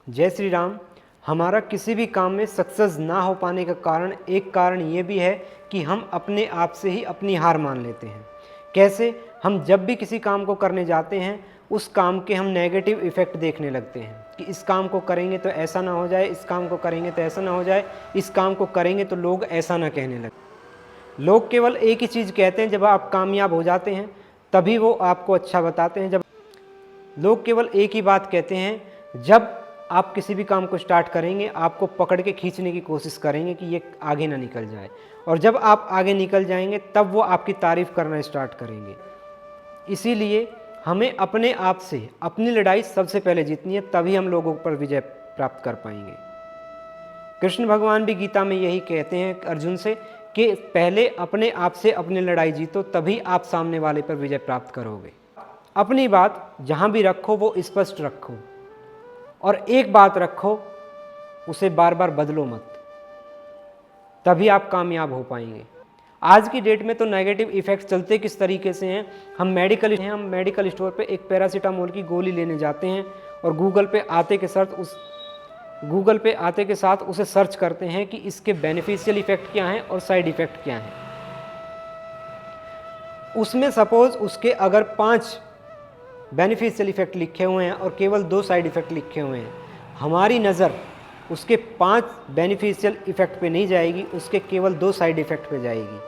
जय श्री राम। हमारा किसी भी काम में सक्सेस ना हो पाने का कारण, एक कारण ये भी है कि हम अपने आप से ही अपनी हार मान लेते हैं। कैसे? हम जब भी किसी काम को करने जाते हैं, उस काम के हम नेगेटिव इफ़ेक्ट देखने लगते हैं कि इस काम को करेंगे तो ऐसा ना हो जाए, इस काम को करेंगे तो ऐसा ना हो जाए, इस काम को करेंगे तो लोग ऐसा ना कहने लगे। लोग केवल एक ही चीज़ कहते हैं, जब आप कामयाब हो जाते हैं तभी वो आपको अच्छा बताते हैं। जब लोग केवल एक ही बात कहते हैं, जब आप किसी भी काम को स्टार्ट करेंगे, आपको पकड़ के खींचने की कोशिश करेंगे कि ये आगे ना निकल जाए, और जब आप आगे निकल जाएंगे तब वो आपकी तारीफ़ करना स्टार्ट करेंगे। इसीलिए हमें अपने आप से अपनी लड़ाई सबसे पहले जीतनी है, तभी हम लोगों पर विजय प्राप्त कर पाएंगे। कृष्ण भगवान भी गीता में यही कहते हैं अर्जुन से कि पहले अपने आप से अपनी लड़ाई जीतो, तभी आप सामने वाले पर विजय प्राप्त करोगे। अपनी बात जहाँ भी रखो वो स्पष्ट रखो, और एक बात रखो, उसे बार बार बदलो मत, तभी आप कामयाब हो पाएंगे। आज की डेट में तो नेगेटिव इफ़ेक्ट्स चलते किस तरीके से हैं, हम मेडिकल स्टोर पे एक पैरासीटामोल की गोली लेने जाते हैं और गूगल पे आते के साथ उसे सर्च करते हैं कि इसके बेनिफिशियल इफ़ेक्ट क्या हैं और साइड इफ़ेक्ट क्या हैं। उसमें सपोज़ उसके अगर 5 बेनिफिशियल इफ़ेक्ट लिखे हुए हैं और केवल 2 साइड इफ़ेक्ट लिखे हुए हैं, हमारी नज़र उसके 5 बेनिफिशियल इफ़ेक्ट पे नहीं जाएगी, उसके केवल 2 साइड इफ़ेक्ट पे जाएगी,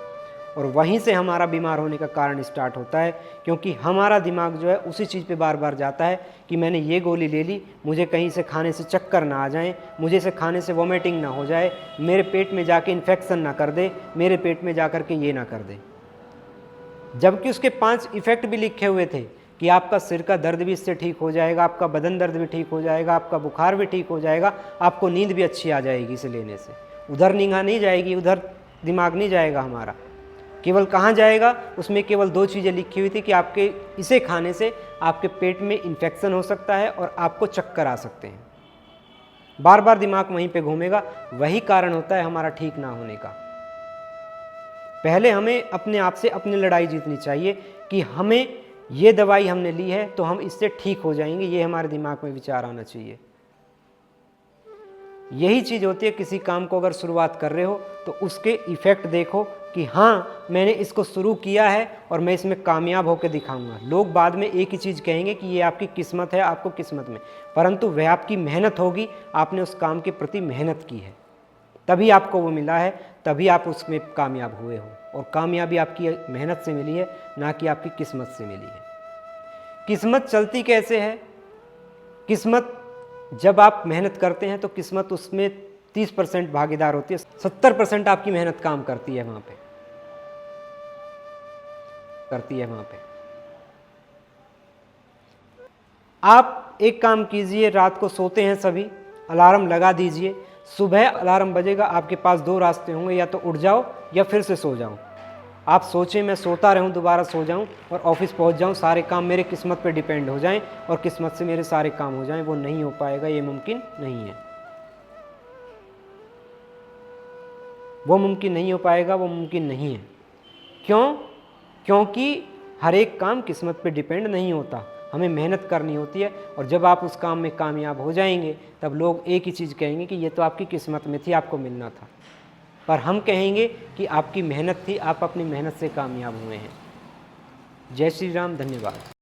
और वहीं से हमारा बीमार होने का कारण स्टार्ट होता है। क्योंकि हमारा दिमाग जो है उसी चीज़ पे बार बार जाता है कि मैंने ये गोली ले ली, मुझे कहीं से खाने से चक्कर ना आ जाए, मुझे इसे खाने से वॉमिटिंग ना हो जाए, मेरे पेट में जाके इन्फेक्शन ना कर दे, मेरे पेट में जा कर के ये ना कर दे। जबकि उसके 5 इफ़ेक्ट भी लिखे हुए थे कि आपका सिर का दर्द भी इससे ठीक हो जाएगा, आपका बदन दर्द भी ठीक हो जाएगा, आपका बुखार भी ठीक हो जाएगा, आपको नींद भी अच्छी आ जाएगी इसे लेने से। उधर निगाह नहीं जाएगी, उधर दिमाग नहीं जाएगा हमारा। केवल कहाँ जाएगा? उसमें केवल 2 चीज़ें लिखी हुई थी कि आपके इसे खाने से आपके पेट में इन्फेक्शन हो सकता है और आपको चक्कर आ सकते हैं। बार बार दिमाग वहीं पे घूमेगा, वही कारण होता है हमारा ठीक ना होने का। पहले हमें अपने आप से अपनी लड़ाई जीतनी चाहिए कि हमें ये दवाई हमने ली है तो हम इससे ठीक हो जाएंगे, ये हमारे दिमाग में विचार आना चाहिए। यही चीज़ होती है, किसी काम को अगर शुरुआत कर रहे हो तो उसके इफ़ेक्ट देखो कि हाँ मैंने इसको शुरू किया है और मैं इसमें कामयाब होकर दिखाऊंगा। लोग बाद में एक ही चीज़ कहेंगे कि ये आपकी किस्मत है, आपको किस्मत में, परंतु वह आपकी मेहनत होगी, आपने उस काम के प्रति मेहनत की है, तभी आपको वो मिला है, तभी आप उसमें कामयाब हुए हो। और कामयाबी आपकी मेहनत से मिली है, ना कि आपकी किस्मत से मिली है। किस्मत चलती कैसे है? किस्मत जब आप मेहनत करते हैं तो किस्मत उसमें 30% भागीदार होती है, 70% आपकी मेहनत काम करती है वहाँ पे। आप एक काम कीजिए, रात को सोते हैं सभी, अलार्म लगा दीजिए, सुबह अलार्म बजेगा, आपके पास 2 रास्ते होंगे, या तो उठ जाओ या फिर से सो जाओ। आप सोचें मैं सोता रहूं, दोबारा सो जाऊं और ऑफिस पहुंच जाऊं, सारे काम मेरे किस्मत पे डिपेंड हो जाएं और किस्मत से मेरे सारे काम हो जाएं, वो नहीं हो पाएगा, ये मुमकिन नहीं है। वो मुमकिन नहीं हो पाएगा, वो मुमकिन नहीं है। क्यों? क्योंकि हर एक काम किस्मत पे डिपेंड नहीं होता, हमें मेहनत करनी होती है, और जब आप उस काम में कामयाब हो जाएंगे तब लोग एक ही चीज़ कहेंगे कि ये तो आपकी किस्मत में थी, आपको मिलना था। पर हम कहेंगे कि आपकी मेहनत थी, आप अपनी मेहनत से कामयाब हुए हैं। जय श्री राम, धन्यवाद।